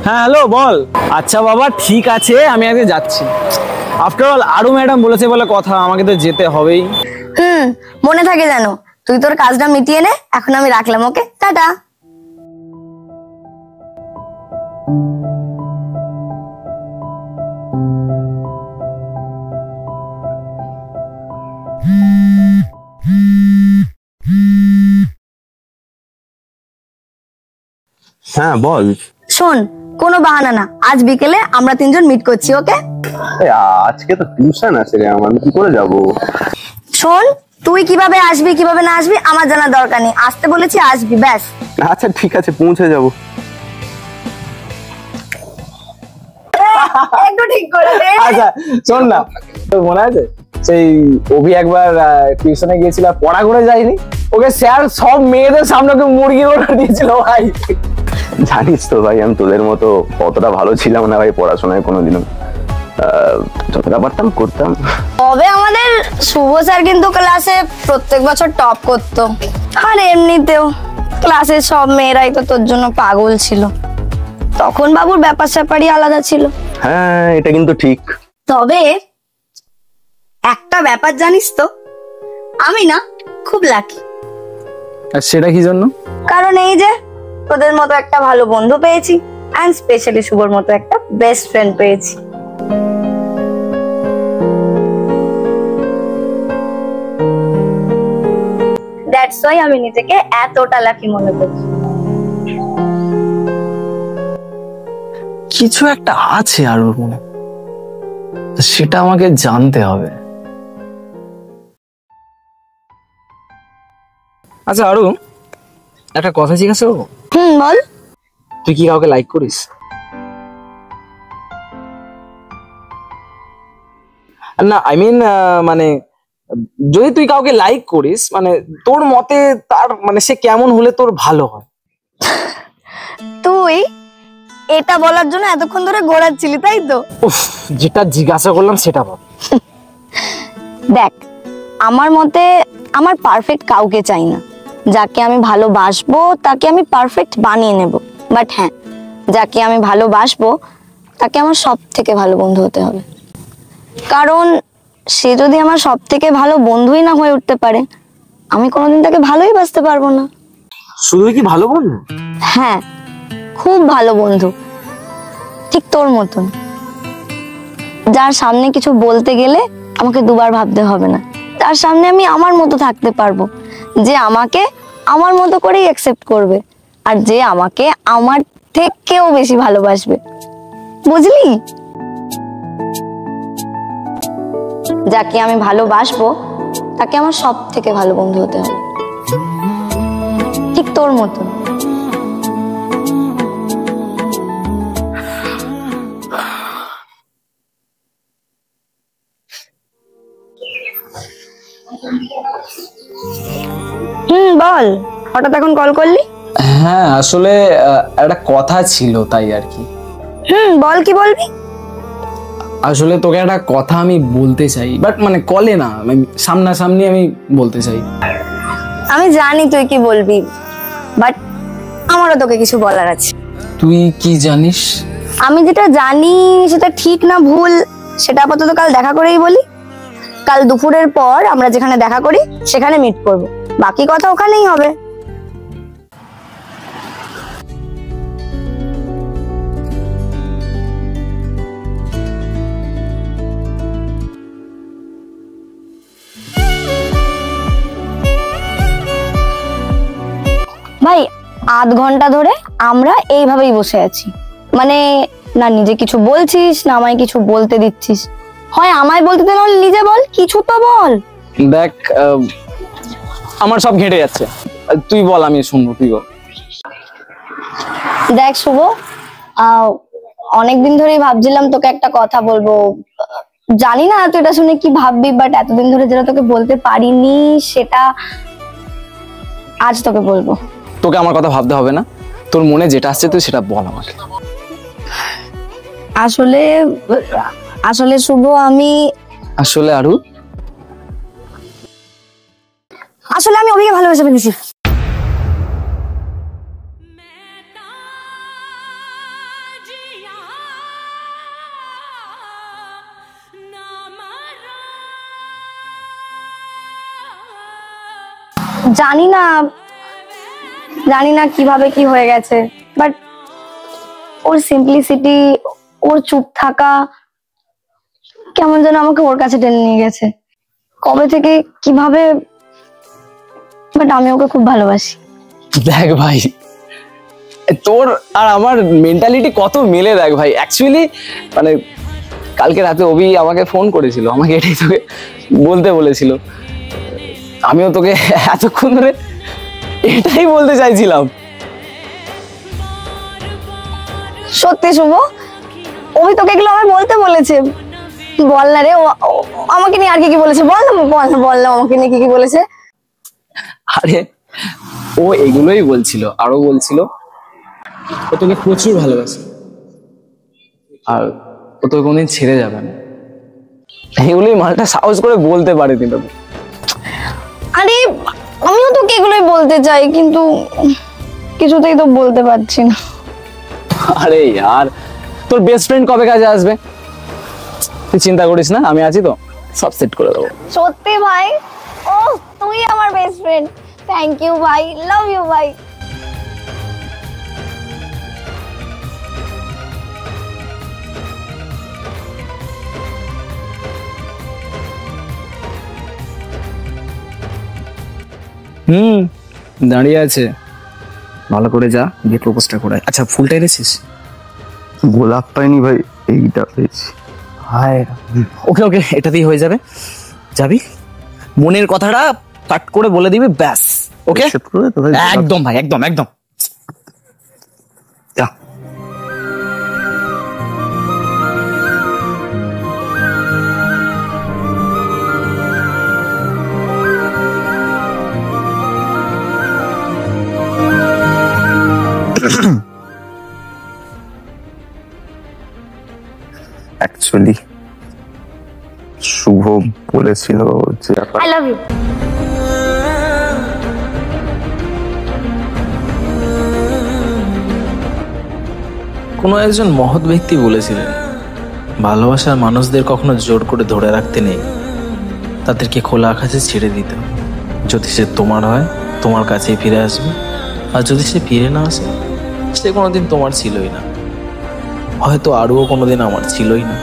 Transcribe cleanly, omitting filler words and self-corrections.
হ্যাঁ হ্যালো বল। আচ্ছা বাবা ঠিক আছে, আমি আগে যাচ্ছি। আফটার অল আরু ম্যাডাম বলেছে বলে কথা, আমাকে তো যেতে হবেই। মনে থাকে জানো। তুই তোর কাজটা মিটিয়ে নে, এখন আমি রাখলাম। ওকে, টাটা। হ্যাঁ বল। শোন, কোনো বাহানা না, আজ বিকেলে আমরা তিনজন মিট করছি। ওকে? আজকে তো টিউশন আছে রে আমার, আমি কি করে যাব? শোন, তুই কিভাবে আসবি কিভাবে না আসবি আমার জানার দরকার নেই, আসতে বলেছি আসবি, ব্যাস। আচ্ছা ঠিক আছে, পৌঁছে যাব। একটু ঠিক করে দে। আচ্ছা শোন না, তোর মনে আছে সেই অভি একবার টিউশনে গিয়েছিল, পড়া করে যায়নি, ওকে স্যার সব মেয়েদের সামনে ওকে মুরগির অর্ডার দিয়েছিল ভাই। জানিস তো ভাই, আমি তোদের মতো অতটা ভালো ছিলাম না ভাই পড়াশোনায় কোনোদিনও। যতটা পারতাম করতাম। তবে আমাদের শুভ স্যার কিন্তু ক্লাসে প্রত্যেক বছর টপ করতো, আর এমনিতেও ক্লাসের সব মেয়েরাই তো তোর জন্য পাগল ছিল। তখন বাবুর ব্যাপার স্যাপারই আলাদা ছিল। হ্যাঁ এটা কিন্তু ঠিক। তবে একটা ব্যাপার জানিস তো, আমি না খুব লাকি। আর সেটা কি জন্য? কারণ এই যে তোদের মতো একটা ভালো বন্ধু পেয়েছি, এন্ড স্পেশালি শুভর মতো একটা বেস্ট ফ্রেন্ড পেয়েছি। দ্যাটস ওয়াই আমি নিজেকে এতটা লাকি মনে করছি। কিছু একটা আছে আর ওর মনে, সেটা আমাকে জানতে হবে। আচ্ছা আরু, একটা কথা জিজ্ঞাসা করবো? বল। তুই কি কাউকে লাইক করিস? না আই মিন মানে যদি তুই কাউকে লাইক করিস, মানে তোর মতে তার মানে সে কেমন হলে তোর ভালো হয়? তুই এটা বলার জন্য এতক্ষণ ধরে ঘোরাচ্ছিলি, তাই তো? উফ, যেটা জিজ্ঞাসা করলাম সেটা বল। দেখ, আমার মতে আমার পারফেক্ট কাউকে চাই না। যাকে আমি ভালোবাসবো তাকে আমি পারফেক্ট বানিয়ে নেব, বাট হ্যাঁ, যাকে আমি ভালোবাসবো তাকে আমার সব থেকে ভালো বন্ধু হতে হবে। কারণ সে যদি আমার সব থেকে ভালো বন্ধুই না হয়ে উঠতে পারে, আমি কোনোদিন তাকে ভালোই বাসতে পারবো না। শুধু কি ভালো বন্ধু? হ্যাঁ, খুব ভালো বন্ধু, ঠিক তোর মতন, যার সামনে কিছু বলতে গেলে আমাকে দুবার ভাবতে হবে না, তার সামনে আমি আমার মতো থাকতে পারবো, যে আমাকে আমার মতো করেই অ্যাকসেপ্ট করবে, আর যে আমাকে আমার থেকেও বেশি ভালোবাসবে। বুঝলি? যাকে আমি ভালোবাসবো তাকে আমার সব থেকে ভালো বন্ধু হতে হবে, ঠিক তোর মতন। বল, হঠাৎ এখন কল করলি? হ্যাঁ আসলে একটা কথা ছিল তাই আর কি। বল, কি বলবি? আসলে তোকে একটা কথা আমি বলতে চাই, বাট মানে কলে না, সামনাসামনি আমি বলতে চাই। আমি জানি তুই কি বলবি, বাট আমারও তোকে কিছু বলার আছে। তুই কি জানিস? আমি যেটা জানি সেটা ঠিক না ভুল সেটা আপাতত কাল দেখা করেই বলি। কাল দুপুরের পর আমরা যেখানে দেখা করি সেখানে মিট করব, বাকি কথা ওখানেই হবে। ভাই, আধ ঘন্টা ধরে আমরা এইভাবেই বসে আছি, মানে না নিজে কিছু বলছিস না আমায় কিছু বলতে দিচ্ছিস। হয় আমায় বলতে দে, নাহলে নিজে বল, কিছু তো বল। দেখ আমার সব ঘেঁটে যাচ্ছে, তুই বল, আমি শুনবো, তুই বল। দেখ শুভ, অনেকদিন ধরেই ভাবছিলাম তোকে একটা কথা বলবো। জানি না তুই এটা শুনে কি ভাববি, বাট এতদিন ধরে যেটা তোকে বলতে পারিনি সেটা আজ তোকে বলবো। তোকে আমার কথা ভাবতে হবে না, তোর মনে যেটা আসছে তুই সেটা বল আমাকে। আসলে আসলে শুভ, আমি আসলে আরু, আসলে আমি অভিকে ভালোবেসে ফেলেছি। জানি না কিভাবে কি হয়ে গেছে, বাট ওর সিম্পলিসিটি, ওর চুপ থাকা কেমন যেন আমাকে ওর কাছে টেনে নিয়ে গেছে। কবে থেকে কিভাবে, বাট আমি ওকে খুব ভালোবাসি। দেখ ভাই, তোর আর আমার মেন্টালিটি কত মিলে দেখ ভাই। অ্যাকচুয়ালি মানে কালকে রাতে অভি আমাকে ফোন করেছিল, আমাকে এটাই তোকে বলতে বলেছিল। আমিও তোকে এতক্ষণ ধরে এটাই বলতে চাইছিলাম। সত্যি শুভ, অভি তোকে এগুলো আমায় বলতে বলেছে? বল না রে, আমাকে নিয়ে আর কি কি বলেছে? বল না আমাকে নিয়ে কি কি বলেছে। আরে ও এগুলোই বলছিল, আরো বলছিল ও তোকে প্রচুর ভালোবাসে আর ও তোকে কোনদিন ছেড়ে যাবে না। এগুলোই মালটা সাহস করে বলতে পারেনি তোকে। আরে আমিও তোকে এগুলোই বলতে চাই, কিন্তু কিছুতেই তো বলতে পারছি না। আরে यार, তোর বেস্ট ফ্রেন্ড কবে কাজে আসবে? তুই চিন্তা করিস না, আমি আছি তো, সব সেট করে দেবো। সত্যি ভাই? ও তুই আমার বেস্ট ফ্রেন্ড, থ্যাংক ইউ ভাই, লাভ ইউ ভাই। দাঁড়িয়ে আছে, ভালো করে যা, গিয়ে প্রপোজটা করে। আচ্ছা ফুলটা এনেছিস? গোলাপ পাইনি ভাই, এইটা পেয়েছি। হায়, ওকে ওকে, এটাতেই হয়ে যাবে। যাবি, মনের কথাটা কাট করে বলে দিবি, ব্যাস। ওকে একদম ভাই, একদম একদম। যা। অ্যাকচুয়ালি শুভ বলেছিল যে আই লাভ ইউ। কোনো একজন মহৎ ব্যক্তি বলেছিলেন, ভালোবাসার মানুষদের কখনো জোর করে ধরে রাখতে নেই, তাদেরকে খোলা আকাশে ছেড়ে দিতে। যদি সে তোমার হয়, তোমার কাছেই ফিরে আসবে, আর যদি সে ফিরে না আসে, সে কোনোদিন তোমার ছিলই না, হয়তো আরও কোনোদিন আমার ছিলই না।